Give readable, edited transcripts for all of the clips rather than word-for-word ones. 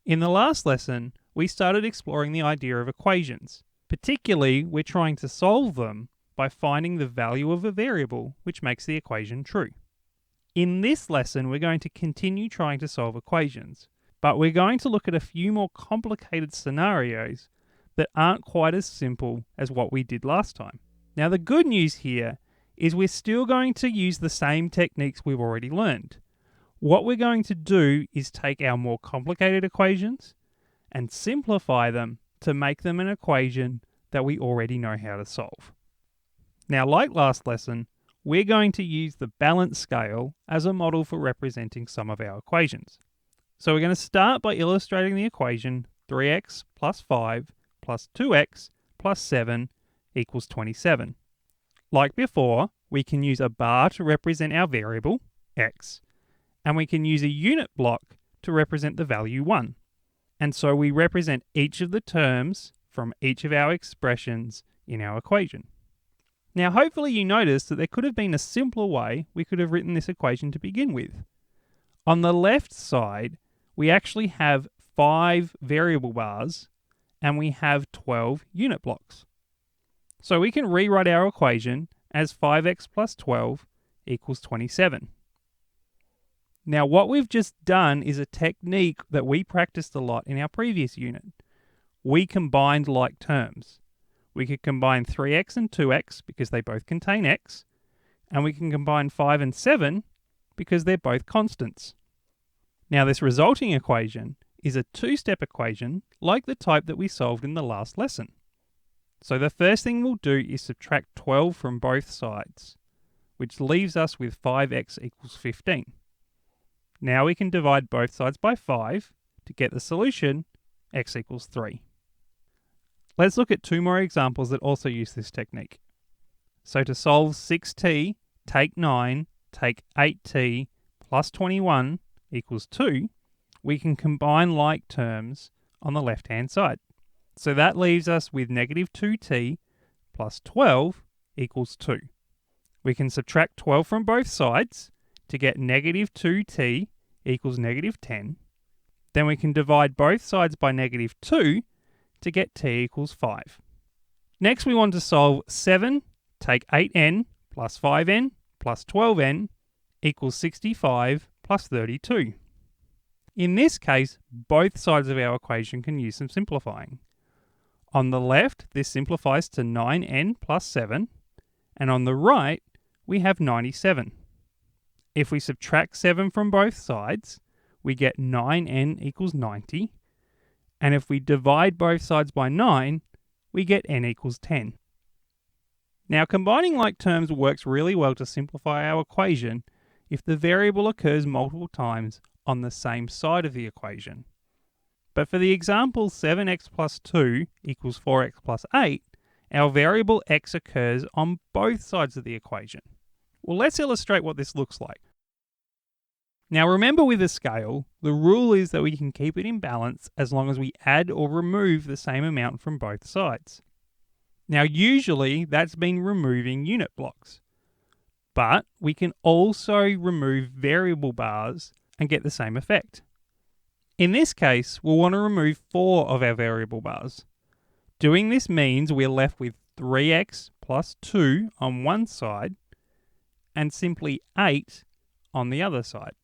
In the last lesson, we started exploring the idea of equations. Particularly, we're trying to solve them by finding the value of a variable which makes the equation true. In this lesson, we're going to continue trying to solve equations, but we're going to look at a few more complicated scenarios that aren't quite as simple as what we did last time. Now, the good news here is we're still going to use the same techniques we've already learned. What we're going to do is take our more complicated equations and simplify them to make them an equation that we already know how to solve. Now, like last lesson, we're going to use the balance scale as a model for representing some of our equations. So we're going to start by illustrating the equation 3x plus 5 plus 2x plus 7 equals 27. Like before, we can use a bar to represent our variable, x, and we can use a unit block to represent the value 1. And so we represent each of the terms from each of our expressions in our equation. Now, hopefully you noticed that there could have been a simpler way we could have written this equation to begin with. On the left side, we actually have 5 variable bars and we have 12 unit blocks. So we can rewrite our equation as 5x plus 12 equals 27. Now, what we've just done is a technique that we practiced a lot in our previous unit. We combined like terms. We could combine 3x and 2x because they both contain x, and we can combine 5 and 7 because they're both constants. Now, this resulting equation is a two-step equation like the type that we solved in the last lesson. So the first thing we'll do is subtract 12 from both sides, which leaves us with 5x equals 15. Now we can divide both sides by 5 to get the solution, x equals 3. Let's look at 2 more examples that also use this technique. So to solve 6t, take 9, take 8t plus 21 equals 2, we can combine like terms on the left-hand side. So that leaves us with negative 2t plus 12 equals 2. We can subtract 12 from both sides to get negative 2t equals negative 10. Then we can divide both sides by negative 2 to get t equals 5. Next, we want to solve 7, take 8n plus 5n plus 12n equals 65 plus 32. In this case, both sides of our equation can use some simplifying. On the left, this simplifies to 9n plus 7, and on the right, we have 97. If we subtract 7 from both sides, we get 9n equals 90, and if we divide both sides by 9, we get n equals 10. Now, combining like terms works really well to simplify our equation if the variable occurs multiple times on the same side of the equation. But for the example 7x plus 2 equals 4x plus 8, our variable x occurs on both sides of the equation. Well, let's illustrate what this looks like. Now remember, with a scale, the rule is that we can keep it in balance as long as we add or remove the same amount from both sides. Now usually that's been removing unit blocks, but we can also remove variable bars and get the same effect. In this case, we'll want to remove 4 of our variable bars. Doing this means we're left with 3x plus 2 on one side and simply 8 on the other side.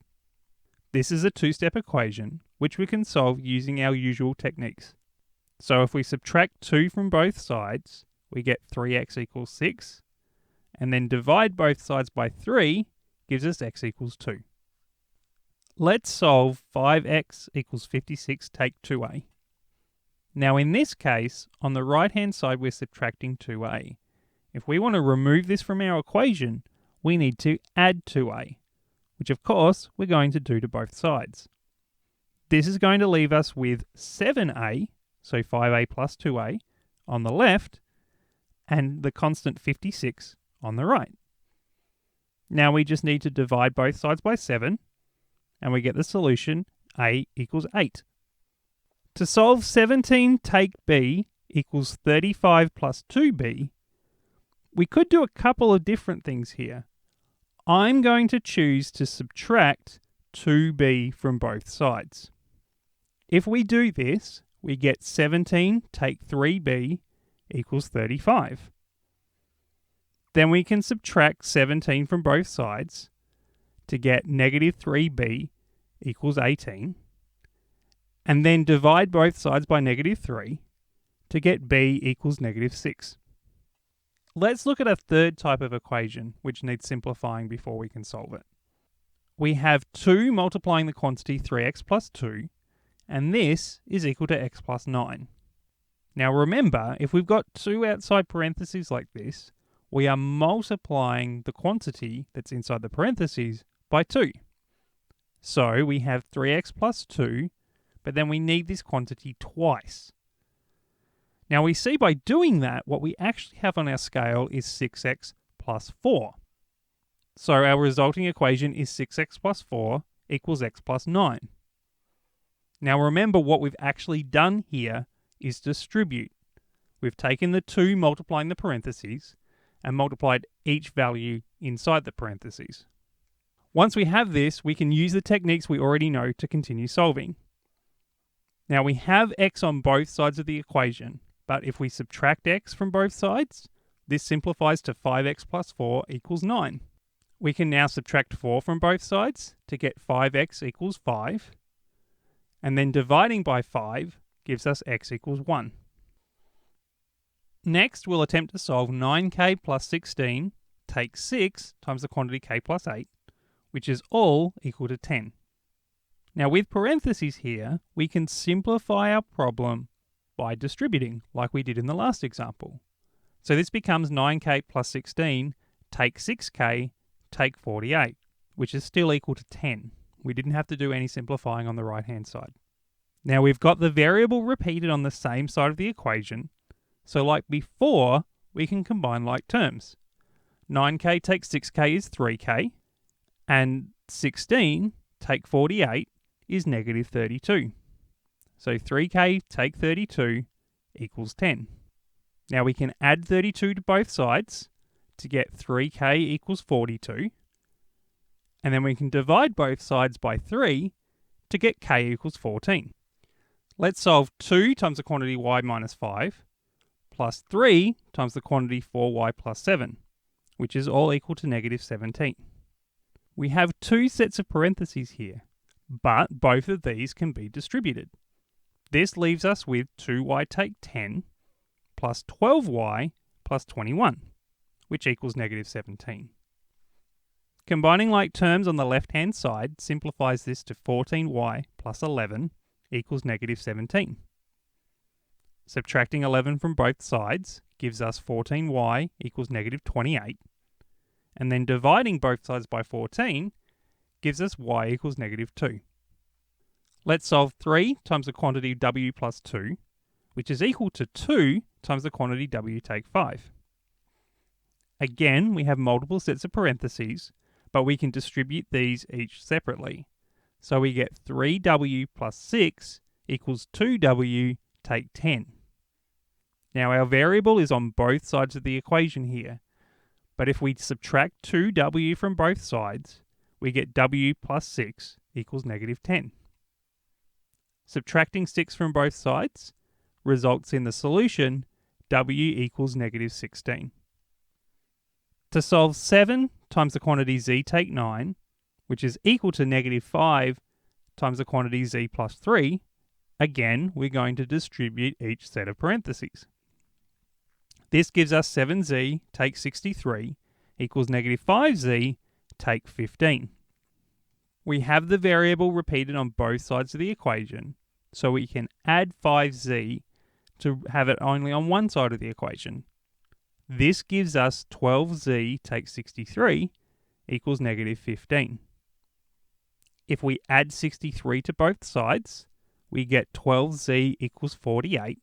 This is a two-step equation which we can solve using our usual techniques. So if we subtract 2 from both sides, we get 3x equals 6, and then divide both sides by 3 gives us x equals 2. Let's solve 5x equals 56, take 2a. Now in this case, on the right-hand side we're subtracting 2a. If we want to remove this from our equation, we need to add 2a, which of course we're going to do to both sides. This is going to leave us with 7a, so 5a plus 2a, on the left, and the constant 56 on the right. Now we just need to divide both sides by 7, and we get the solution, a equals 8. To solve 17 take b equals 35 plus 2b, we could do a couple of different things here. I'm going to choose to subtract 2b from both sides. If we do this, we get 17 take 3b equals 35. Then we can subtract 17 from both sides to get negative 3b equals 18, and then divide both sides by negative 3 to get b equals negative 6. Let's look at a third type of equation which needs simplifying before we can solve it. We have 2 multiplying the quantity 3x plus 2, and this is equal to x plus 9. Now remember, if we've got 2 outside parentheses like this, we are multiplying the quantity that's inside the parentheses by 2. So we have 3x plus 2, but then we need this quantity twice. Now we see by doing that, what we actually have on our scale is 6x plus 4. So our resulting equation is 6x plus 4 equals x plus 9. Now remember, what we've actually done here is distribute. We've taken the 2 multiplying the parentheses and multiplied each value inside the parentheses. Once we have this, we can use the techniques we already know to continue solving. Now we have x on both sides of the equation, but if we subtract x from both sides, this simplifies to 5x plus 4 equals 9. We can now subtract 4 from both sides to get 5x equals 5, and then dividing by 5 gives us x equals 1. Next, we'll attempt to solve 9k plus 16 take 6 times the quantity k plus 8, which is all equal to 10. Now with parentheses here, we can simplify our problem by distributing, like we did in the last example. So this becomes 9k plus 16 take 6k take 48, which is still equal to 10. We didn't have to do any simplifying on the right-hand side. Now we've got the variable repeated on the same side of the equation, so like before, we can combine like terms. 9k take 6k is 3k, and 16 take 48 is negative 32. So 3k take 32 equals 10. Now we can add 32 to both sides to get 3k equals 42. And then we can divide both sides by 3 to get k equals 14. Let's solve 2 times the quantity y minus 5 plus 3 times the quantity 4y plus 7, which is all equal to negative 17. We have 2 sets of parentheses here, but both of these can be distributed. This leaves us with 2y take 10 plus 12y plus 21, which equals negative 17. Combining like terms on the left-hand side simplifies this to 14y plus 11 equals negative 17. Subtracting 11 from both sides gives us 14y equals negative 28. And then dividing both sides by 14 gives us y equals negative 2. Let's solve 3 times the quantity w plus 2, which is equal to 2 times the quantity w take 5. Again, we have multiple sets of parentheses, but we can distribute these each separately. So we get 3w plus 6 equals 2w take 10. Now our variable is on both sides of the equation here, but if we subtract 2w from both sides, we get w plus 6 equals negative 10. Subtracting 6 from both sides results in the solution w equals negative 16. To solve 7 times the quantity z take 9, which is equal to negative 5 times the quantity z plus 3, again, we're going to distribute each set of parentheses. This gives us 7z take 63 equals negative 5z take 15. We have the variable repeated on both sides of the equation, so we can add 5z to have it only on one side of the equation. This gives us 12z take 63 equals negative 15. If we add 63 to both sides, we get 12z equals 48.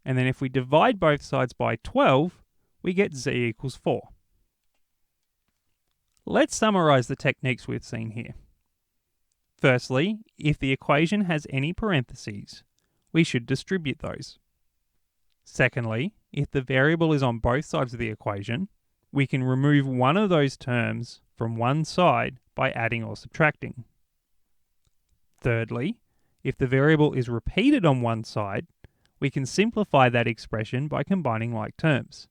And then if we divide both sides by 12, we get z equals 4. Let's summarize the techniques we've seen here. Firstly, if the equation has any parentheses, we should distribute those. Secondly, if the variable is on both sides of the equation, we can remove one of those terms from one side by adding or subtracting. Thirdly, If the variable is repeated on one side, we can simplify that expression by combining like terms.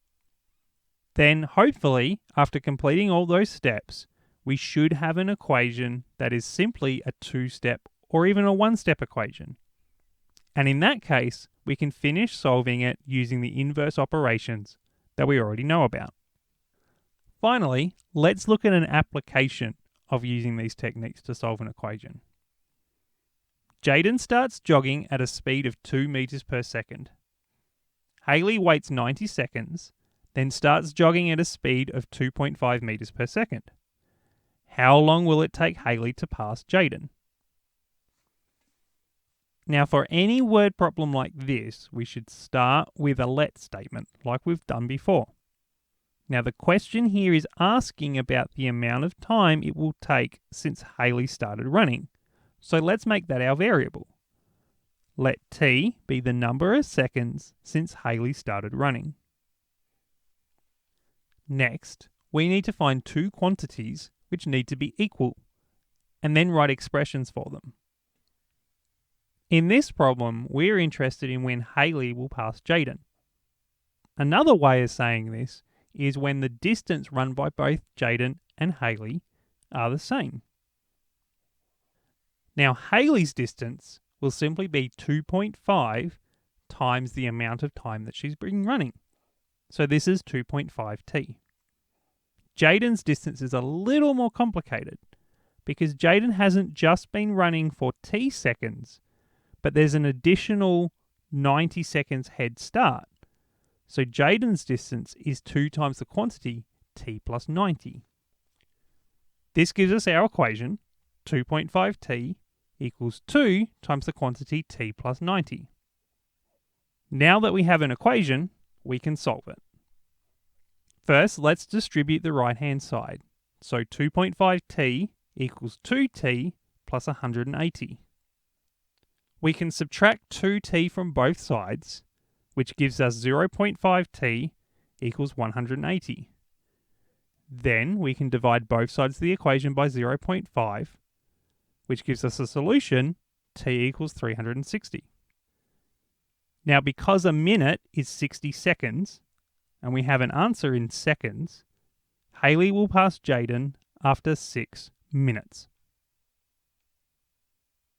Then, hopefully, after completing all those steps, we should have an equation that is simply a two-step or even a one-step equation. And in that case, we can finish solving it using the inverse operations that we already know about. Finally, let's look at an application of using these techniques to solve an equation. Jaden starts jogging at a speed of 2 meters per second. Haley waits 90 seconds, then starts jogging at a speed of 2.5 meters per second. How long will it take Haley to pass Jaden? Now, for any word problem like this, we should start with a let statement, like we've done before. Now, the question here is asking about the amount of time it will take since Haley started running. So let's make that our variable. Let t be the number of seconds since Haley started running. Next, we need to find two quantities which need to be equal, and then write expressions for them. In this problem, we're interested in when Haley will pass Jaden. Another way of saying this is when the distance run by both Jaden and Haley are the same. Now, Haley's distance will simply be 2.5 times the amount of time that she's been running. So this is 2.5t. Jaden's distance is a little more complicated because Jaden hasn't just been running for t seconds, but there's an additional 90 seconds head start. So Jaden's distance is 2 times the quantity t plus 90. This gives us our equation, 2.5t equals 2 times the quantity t plus 90. Now that we have an equation, we can solve it. First, let's distribute the right-hand side. So 2.5t equals 2t plus 180. We can subtract 2t from both sides, which gives us 0.5t equals 180. Then we can divide both sides of the equation by 0.5, which gives us a solution, t equals 360. Now, because a minute is 60 seconds, and we have an answer in seconds, Haley will pass Jaden after 6 minutes.